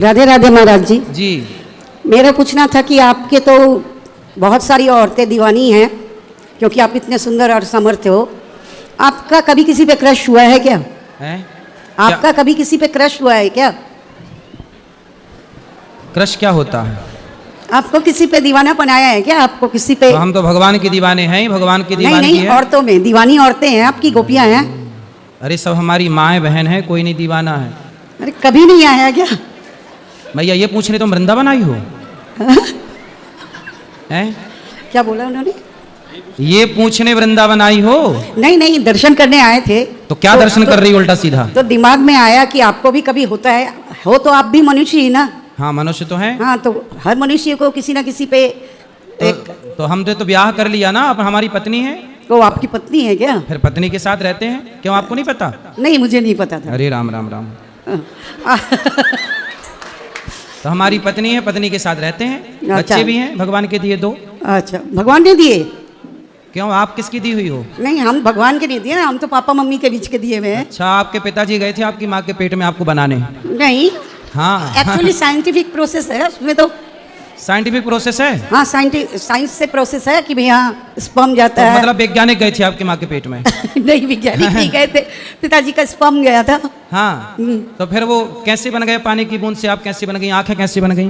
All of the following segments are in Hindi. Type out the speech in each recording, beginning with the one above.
राधे राधे महाराज जी। जी मेरा पूछना था कि आपके तो बहुत सारी औरतें दीवानी हैं, क्योंकि आप इतने सुंदर और समर्थ हो। आपका कभी किसी पे क्रश हुआ है क्या? है आपका कभी किसी पे क्रश हुआ है क्या? क्रश क्या होता है? आपको किसी पे दीवाना बनाया है क्या? आपको किसी पे? तो हम तो भगवान के दीवाने हैं, भगवान की नहीं दीवानगी नहीं, है। औरतों में दीवानी औरतें हैं, आपकी गोपियां हैं। अरे सब हमारी माएँ बहन है, कोई नहीं दीवाना है। अरे कभी नहीं आया क्या? भैया ये पूछ रहे तुम वृंदावन आई हो? हैं? क्या बोला उन्होंने? ये पूछने वृंदावन आई हो? नहीं नहीं, दर्शन करने आए थे। तो क्या दर्शन कर रही उल्टा सीधा? तो दिमाग में आया कि आपको भी कभी होता है, हो तो आप भी मनुष्य ही ना। हाँ मनुष्य तो है। हाँ, तो हर मनुष्य को किसी ना किसी पे एक। तो हम तो ब्याह कर लिया ना, अब हमारी पत्नी है। वो आपकी पत्नी है क्या? फिर पत्नी के साथ रहते हैं, क्यों आपको नहीं पता? नहीं, मुझे नहीं पता था। अरे राम राम राम। तो हमारी पत्नी है, पत्नी के साथ रहते हैं, अच्छा। बच्चे भी हैं, भगवान के दिए 2। अच्छा, भगवान ने दिए? क्यों आप किसकी दी हुई हो? नहीं, हम भगवान के नहीं दिए ना, हम तो पापा मम्मी के बीच के दिए हुए हैं। अच्छा, आपके पिताजी गए थे आपकी माँ के पेट में आपको बनाने? नहीं, हाँ एक्चुअली साइंटिफिक प्रोसेस है उसमें तो। साइंटिफिक प्रोसेस है? हाँ, साइंस से प्रोसेस है कि भैया स्पर्म जाता तो है। मतलब वैज्ञानिक गए थे आपकी माँ के पेट में? नहीं, वैज्ञानिक नहीं गए थे, पिताजी का स्पर्म गया था। हाँ, तो फिर वो कैसे बन गए? पानी की बूंद से आप कैसे बन गई? आंखें कैसे बन गई?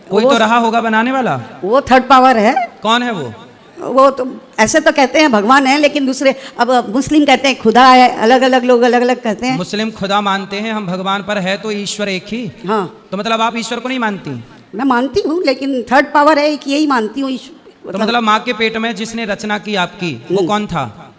कोई वो तो रहा होगा बनाने वाला। वो थर्ड पावर है। कौन है वो? वो तो ऐसे तो कहते हैं भगवान है, लेकिन दूसरे अब मुस्लिम कहते हैं खुदा है, अलग अलग लोग अलग अलग कहते हैं। मुस्लिम खुदा मानते हैं, हम भगवान पर है तो ईश्वर एक ही। हाँ, तो मतलब आप ईश्वर को नहीं मानती? मैं मानती हूँ, लेकिन थर्ड पावर है एक, यही मानती हूँ। तो मतलब माँ के पेट में जिसने रचना की आपकी, वो कौन था?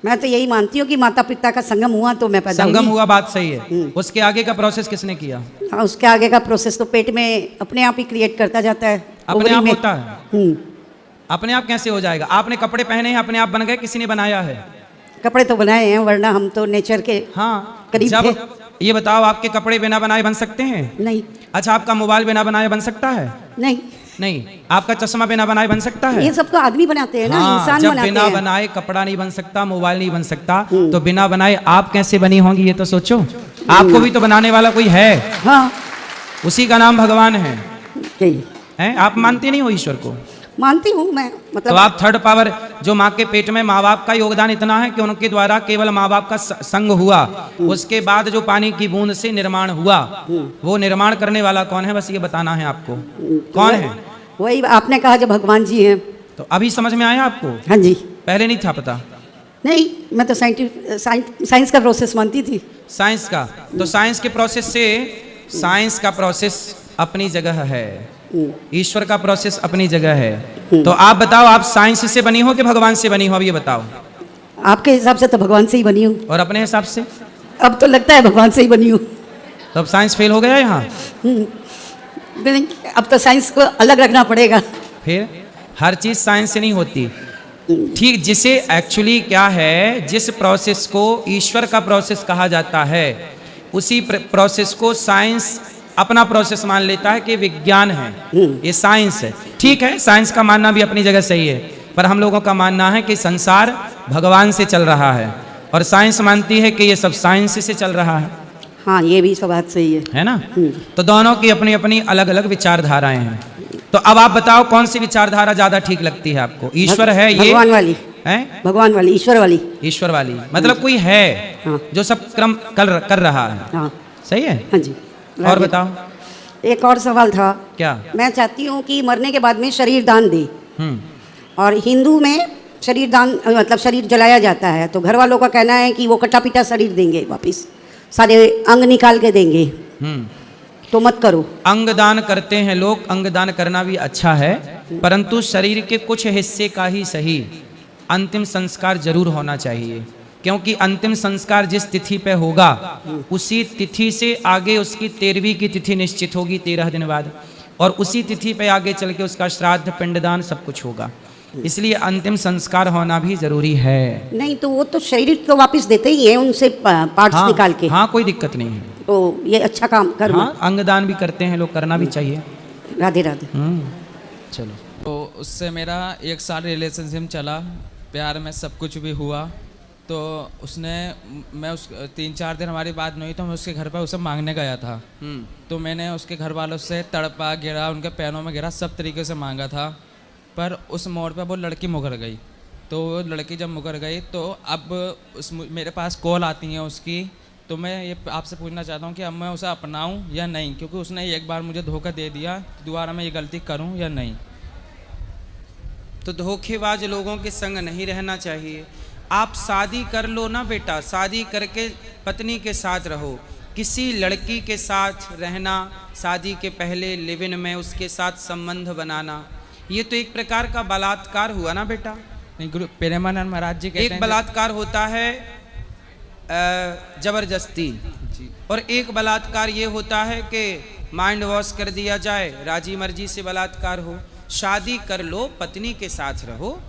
मैं तो यही मानती हूँ कि माता पिता का संगम हुआ तो मैं पैदा संगम हुई। हुआ, बात सही है। उसके आगे का प्रोसेस किसने किया? हाँ, उसके आगे का प्रोसेस तो पेट में अपने आप ही क्रिएट करता जाता है। अपने ओवरी आप में। होता है? अपने आप कैसे हो जाएगा? आपने कपड़े पहने हैं, अपने आप बन गए? किसी ने बनाया है? कपड़े तो बनाए हैं, वरना हम तो नेचर के हाँ, करीब जब थे। ये बताओ, आपके कपड़े बिना बनाए बन सकते हैं? नहीं अच्छा, आपका मोबाइल बिना बनाए बन सकता है? नहीं, नहीं। आपका चश्मा बिना बनाए बन सकता है? ये सब तो आदमी बनाते हैं ना, हाँ, इंसान जब बनाते बिना हैं। बनाए कपड़ा नहीं बन सकता, मोबाइल नहीं बन सकता, तो बिना बनाए आप कैसे बनी होंगी? ये तो सोचो। आपको भी तो बनाने वाला कोई है। हाँ, उसी का नाम भगवान है। यही हैं? आप मानते नहीं हो ईश्वर को? मानती हूँ मैं, तो मतलब आप थर्ड पावर, जो माँ के पेट में माँ बाप का योगदान इतना है कि उनके द्वारा केवल माँ बाप का संग हुआ, उसके बाद जो पानी की बूंद से निर्माण हुआ, वो निर्माण करने वाला कौन है? बस ये बताना है आपको। कौन है? वही आपने कहा जब भगवान जी हैं। तो अभी समझ में आया आपको? हाँ जी। पहले नहीं था पता? नहीं, मैं तो साइंस का प्रोसेस मानती थी। साइंस का? तो साइंस के प्रोसेस से, साइंस का प्रोसेस अपनी जगह है, ईश्वर का प्रोसेस अपनी जगह है। तो आप बताओ, आप साइंस से बनी हो कि भगवान से बनी हो? अब ये बताओ। आपके हिसाब से तो भगवान से ही बनी हूँ। और अपने हिसाब से? अब तो लगता है भगवान से ही बनी हूँ। तो अब साइंस फेल हो गया यहाँ? नहीं, अब तो साइंस को अलग रखना पड़ेगा। फिर हर चीज साइंस से नहीं होती। ठीक, जिसे एक्चुअली क्या है, जिस प्रोसेस को ईश्वर का प्रोसेस कहा जाता है, उसी प्रोसेस को साइंस अपना प्रोसेस मान लेता है कि विज्ञान है, ये साइंस है। ठीक है, साइंस का मानना भी अपनी जगह सही है, पर हम लोगों का मानना है कि संसार भगवान से चल रहा है, और साइंस मानती है कि ये सब साइंस से चल रहा है। हाँ, ये भी सब बात सही है ना? तो दोनों की अपनी अपनी अलग अलग विचारधाराएं हैं। तो अब आप बताओ, कौन सी विचारधारा ज्यादा ठीक लगती है आपको? ईश्वर है ये? भगवान वाली है? भगवान वाली, ईश्वर वाली। ईश्वर वाली मतलब कोई है, हाँ। जो सब क्रम कर रहा है। हाँ सही है। हाँ जी। और बताओ। एक और सवाल था। क्या? मैं चाहती हूँ कि मरने के बाद में शरीर दान दे, और हिंदू में शरीर दान मतलब शरीर जलाया जाता है, तो घर वालों का कहना है कि वो कटा पिटा शरीर देंगे, वापस सारे अंग निकाल के देंगे। तो मत करो। अंग दान करते हैं लोग, अंग दान करना भी अच्छा है, परंतु शरीर के कुछ हिस्से का ही सही अंतिम संस्कार जरूर होना चाहिए, क्योंकि अंतिम संस्कार जिस तिथि पे होगा, उसी तिथि से आगे उसकी 13वीं की तिथि निश्चित होगी 13 दिन बाद, और उसी तिथि पे आगे चल के उसका श्राद्ध पिंडदान सब कुछ होगा। इसलिए अंतिम संस्कार होना भी जरूरी है। नहीं तो वो तो शरीर तो वापस देते ही है, उनसे पार्ट्स हाँ, निकाल के। हाँ, कोई दिक्कत नहीं है। तो ये अच्छा काम कर। हाँ, अंगदान भी करते हैं लोग, करना भी चाहिए। राधे राधे। चलो। तो उससे मेरा 1 साल रिलेशनशिप चला, प्यार में सब कुछ भी हुआ, तो उसने मैं उस 3-4 दिन हमारी बात नहीं हुई तो मैं उसके घर पर उसे मांगने गया था। तो मैंने उसके घर वालों से तड़पा गिरा, उनके पैरों में गिरा, सब तरीके से मांगा था। पर उस मोड़ पे वो लड़की मुकर गई। तो वो लड़की जब मुकर गई तो अब मेरे पास कॉल आती हैं उसकी। तो मैं ये आपसे पूछना चाहता हूँ कि अब मैं उसे अपनाऊँ या नहीं, क्योंकि उसने एक बार मुझे धोखा दे दिया, तो दोबारा मैं ये गलती करूँ या नहीं। तो धोखेबाज लोगों के संग नहीं रहना चाहिए। आप शादी कर लो ना बेटा, शादी करके पत्नी के साथ रहो। किसी लड़की के साथ रहना, शादी के पहले लिव इन में उसके साथ संबंध बनाना, ये तो एक प्रकार का बलात्कार हुआ ना बेटा। नहीं, गुरु प्रेमानंद महाराज जी कहते एक हैं बलात्कार होता है जबरदस्ती, और एक बलात्कार ये होता है कि माइंड वॉश कर दिया जाए, राजी मर्जी से बलात्कार हो। शादी कर लो, पत्नी के साथ रहो।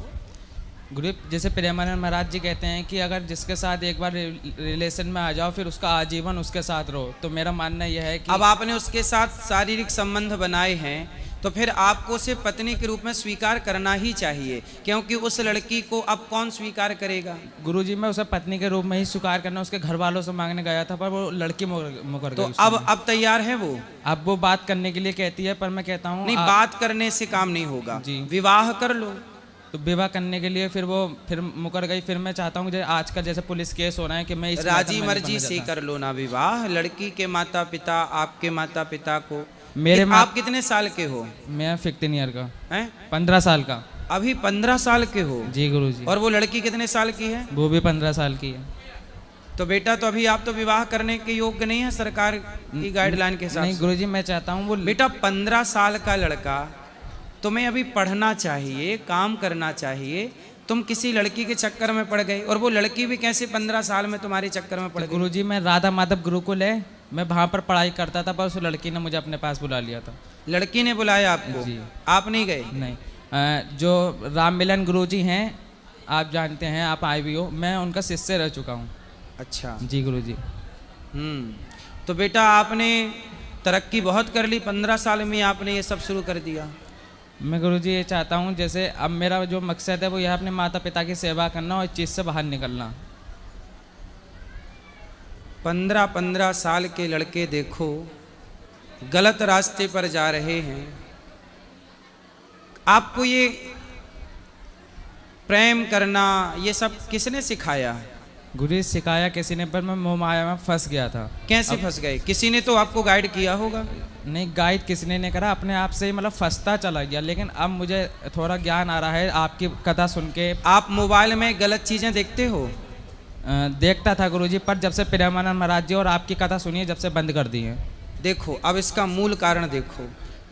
गुरु जैसे प्रेमानंद महाराज जी कहते हैं कि अगर जिसके साथ एक बार रिलेशन में आ जाओ फिर उसका आजीवन उसके साथ रहो। तो मेरा मानना यह है कि अब आपने उसके साथ शारीरिक संबंध बनाए हैं तो फिर आपको उसे पत्नी के रूप में स्वीकार करना ही चाहिए, क्योंकि उस लड़की को अब कौन स्वीकार करेगा। गुरुजी मैं उसे पत्नी के रूप में ही स्वीकार करना उसके घर वालों से मांगने गया था, पर वो लड़की मुकर तो गई। अब तैयार है वो, अब वो बात करने के लिए कहती है, पर मैं कहता हूँ नहीं, बात करने से काम नहीं होगा जी। विवाह कर लो। तो विवाह करने के लिए फिर वो फिर मुकर गई। फिर मैं चाहता हूँ आज का जैसे पुलिस केस हो रहा है कि मैं इस राजी मर्जी से कर लो ना विवाह। लड़की के माता पिता, आपके माता पिता को आप कितने साल के हो? मैं 15 ईयर का हैं? 15 साल का। अभी 15 साल के हो? जी गुरुजी। और वो लड़की कितने साल की है? वो भी 15 साल की है। तो बेटा तो अभी आप तो विवाह करने के योग्य नहीं है सरकार की गाइडलाइन के हिसाब से। नहीं गुरुजी मैं चाहता हूँ वो बेटा 15 साल का लड़का, तुम्हें अभी पढ़ना चाहिए, काम करना चाहिए। तुम किसी लड़की के चक्कर में पड़ गए, और वो लड़की भी कैसे 15 साल में तुम्हारे चक्कर में पड़ गई। गुरुजी मैं राधा माधव गुरुकुल है, मैं वहाँ पर पढ़ाई करता था, पर उस लड़की ने मुझे अपने पास बुला लिया था। लड़की ने बुलाया आपको? जी। आप नहीं गए? नहीं। जो राम मिलन गुरुजी हैं, आप जानते हैं, आप आए भी हो, मैं उनका शिष्य रह चुका हूँ। अच्छा जी गुरुजी। तो बेटा आपने तरक्की बहुत कर ली, 15 साल में आपने ये सब शुरू कर दिया। मैं गुरुजी ये चाहता हूँ, जैसे अब मेरा जो मकसद है वो यह अपने माता पिता की सेवा करना और इस चीज़ से बाहर निकलना। 15 साल के लड़के देखो गलत रास्ते पर जा रहे हैं। आपको ये प्रेम करना ये सब किसने सिखाया? गुरु सिखाया किसी ने, पर मैं मोह माया में फंस गया था। कैसे फंस गए? किसी ने तो आपको गाइड किया होगा। नहीं, गाइड किसी ने नहीं करा, अपने आप से ही मतलब फंसता चला गया। लेकिन अब मुझे थोड़ा ज्ञान आ रहा है आपकी कथा सुन के। आप मोबाइल में गलत चीज़ें देखते हो? देखता था गुरुजी, पर जब से प्रेमानंद महाराज जी और आपकी कथा सुनी, जब से बंद कर दी है। देखो अब इसका मूल कारण देखो,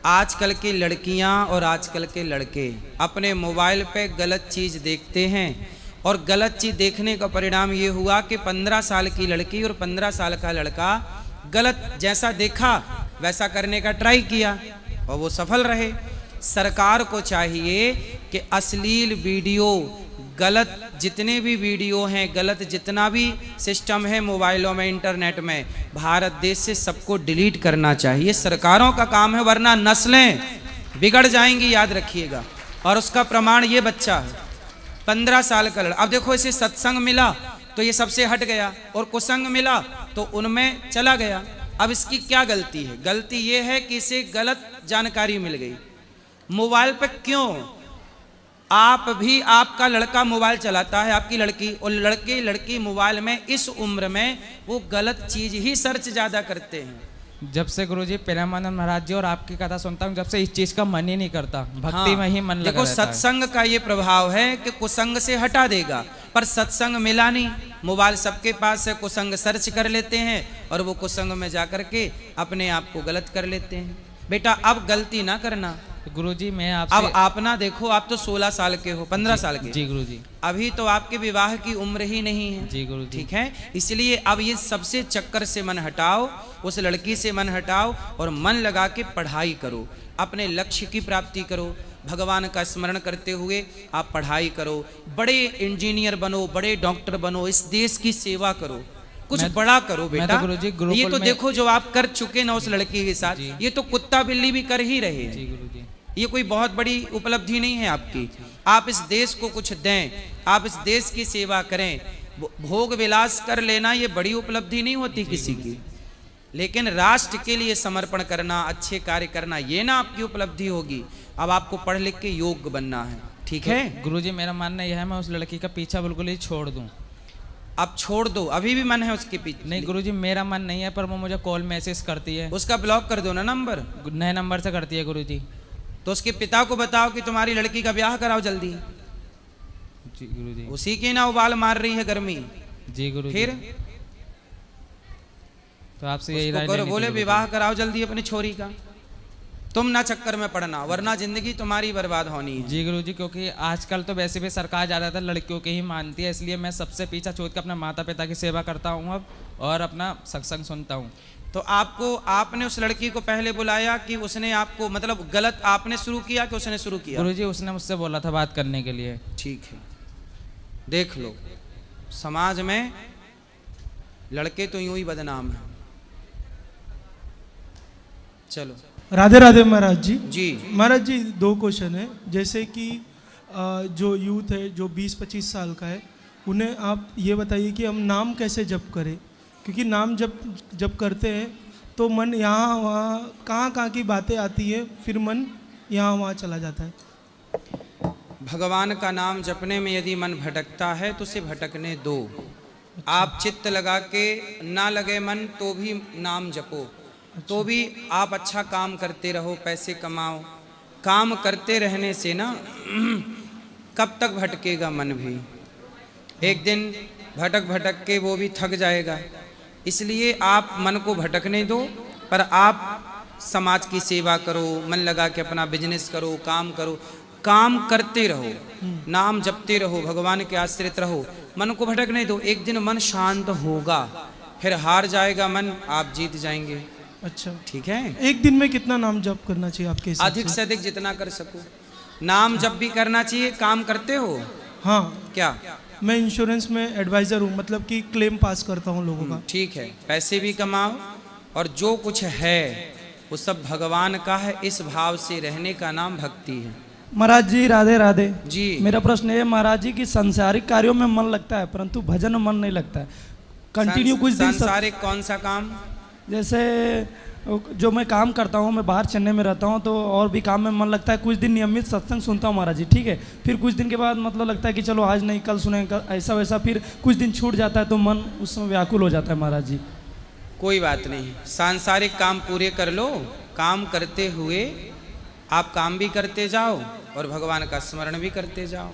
आजकल की लड़कियां और आजकल के लड़के अपने मोबाइल पे गलत चीज़ देखते हैं, और गलत चीज़ देखने का परिणाम ये हुआ कि 15 साल की लड़की और 15 साल का लड़का गलत जैसा देखा वैसा करने का ट्राई किया और वो सफल रहे। सरकार को चाहिए कि अश्लील वीडियो, गलत जितने भी वीडियो हैं, गलत जितना भी सिस्टम है मोबाइलों में, इंटरनेट में, भारत देश से सबको डिलीट करना चाहिए। सरकारों का काम है, वरना नस्लें बिगड़ जाएंगी, याद रखिएगा। और उसका प्रमाण ये बच्चा है, 15 साल का लड़का। अब देखो इसे सत्संग मिला तो ये सबसे हट गया, और कुसंग मिला तो उनमें चला गया। अब इसकी क्या गलती है? गलती ये है कि इसे गलत जानकारी मिल गई। मोबाइल पे क्यों? आप भी, आपका लड़का मोबाइल चलाता है, आपकी लड़की, और लड़की मोबाइल में इस उम्र में वो गलत चीज ही सर्च ज्यादा करते हैं। जब से गुरुजी प्रेमानंद महाराज जी और आपकी कथा सुनता हूँ, जब से इस चीज का मन ही नहीं करता, भक्ति में ही मन लगा देखो रहता है। सत्संग का ये प्रभाव है कि कुसंग से हटा देगा, पर सत्संग मिला नहीं। मोबाइल सबके पास है, कुसंग सर्च कर लेते हैं और वो कुसंग में जा करके अपने आप को गलत कर लेते हैं। बेटा अब गलती ना करना। गुरुजी मैं आपसे, अब आप ना देखो, आप तो 16 साल के हो, 15 साल के। जी गुरुजी। अभी तो आपके विवाह की उम्र ही नहीं है। जी गुरुजी। ठीक है, इसलिए अब ये सबसे चक्कर से मन हटाओ, उस लड़की से मन हटाओ और मन लगा के पढ़ाई करो, अपने लक्ष्य की प्राप्ति करो। भगवान का स्मरण करते हुए आप पढ़ाई करो, बड़े इंजीनियर बनो, बड़े डॉक्टर बनो, इस देश की सेवा करो, कुछ बड़ा करो बेटा। तो गुरुजी गुरुकुल ये तो देखो जो आप कर चुके ना उस लड़की के साथ, ये तो कुत्ता बिल्ली भी कर ही रहे हैं। जी गुरुजी। ये कोई बहुत बड़ी उपलब्धि नहीं है आपकी। आप इस देश को कुछ दें, आप इस देश की सेवा करें। भोग विलास कर लेना ये बड़ी उपलब्धि नहीं होती किसी की, लेकिन राष्ट्र के लिए समर्पण करना, अच्छे कार्य करना, ये ना आपकी उपलब्धि होगी। अब आपको पढ़ लिख के योग्य बनना है, ठीक है? गुरुजी मेरा मानना यह है मैं उस लड़की का पीछा बिल्कुल ही छोड़ दूं। अब छोड़ दो, अभी भी मन है उसके पीछे? नहीं गुरुजी मेरा मन नहीं है, पर वो मुझे कॉल मैसेज करती है। उसका ब्लॉक कर दो ना नंबर। नए नंबर से करती है गुरुजी। तो उसके पिता को बताओ कि तुम्हारी लड़की का ब्याह कराओ जल्दी। जी गुरुजी। उसी की ना उबाल मार रही है गर्मी। जी गुरुजी। फिर तो आपसे यही उसको राय करो, लेनी थी बोले गुरुजी। विवाह कराओ जल्दी अपनी छोरी का, तुम ना चक्कर में पड़ना, वरना जिंदगी तुम्हारी बर्बाद होनी है। जी गुरुजी, क्योंकि आजकल तो वैसे भी सरकार ज़्यादातर लड़कियों के ही मानती है, इसलिए मैं सबसे पीछा छोड़ के अपने माता पिता की सेवा करता हूँ अब, और अपना सत्संग सुनता हूँ। तो आपने उस लड़की को पहले बुलाया कि उसने आपको, मतलब गलत आपने शुरू किया कि उसने शुरू किया? गुरुजी उसने मुझसे बोला था बात करने के लिए। ठीक है, देख लो समाज में लड़के तो यूं ही बदनाम है। चलो। राधे राधे महाराज जी। जी महाराज जी 2 क्वेश्चन है। जैसे कि जो यूथ है जो 20-25 साल का है, उन्हें आप ये बताइए कि हम नाम कैसे जप करें, क्योंकि नाम जप करते हैं तो मन यहाँ वहाँ कहाँ की बातें आती है, फिर मन यहाँ वहाँ चला जाता है। भगवान का नाम जपने में यदि मन भटकता है तो उसे भटकने दो। आप चित्त लगा के ना लगे मन तो भी नाम जपो, तो भी आप अच्छा काम करते रहो, पैसे कमाओ। काम करते रहने से ना कब तक भटकेगा मन भी, एक दिन भटक के वो भी थक जाएगा। इसलिए आप मन को भटकने दो, पर आप समाज की सेवा करो, मन लगा के अपना बिजनेस करो, काम करो, काम करते रहो, नाम जपते रहो, भगवान के आश्रित रहो, मन को भटकने दो। एक दिन मन शांत होगा, फिर हार जाएगा मन, आप जीत जाएंगे। अच्छा ठीक है। एक दिन में कितना नाम जप करना चाहिए आपके हिसाब अधिक से अधिक जितना कर सको। नाम जप भी करना चाहिए। काम करते हो? हाँ, क्या? मैं इंश्योरेंस में एडवाइज़र हूँ, मतलब कि क्लेम पास करता हूँ लोगों का। ठीक है, पैसे भी कमाओ और जो कुछ है वो सब भगवान का है, इस भाव से रहने का नाम भक्ति है। महाराज जी राधे राधे जी। मेरा प्रश्न ये महाराज जी कि सांसारिक कार्यों में मन लगता है परंतु भजन में मन नहीं लगता है। कंटिन्यू कुछ दिन सांसारिक कौन सा काम? जैसे जो मैं काम करता हूँ, मैं बाहर चेन्नई में रहता हूँ, तो और भी काम में मन लगता है। कुछ दिन नियमित सत्संग सुनता हूँ महाराज जी, ठीक है। फिर कुछ दिन के बाद मतलब लगता है कि चलो आज नहीं कल सुनेंगे, ऐसा वैसा। फिर कुछ दिन छूट जाता है तो मन उस समय व्याकुल हो जाता है महाराज जी। कोई बात नहीं, सांसारिक काम पूरे कर लो। काम करते हुए आप काम भी करते जाओ और भगवान का स्मरण भी करते जाओ।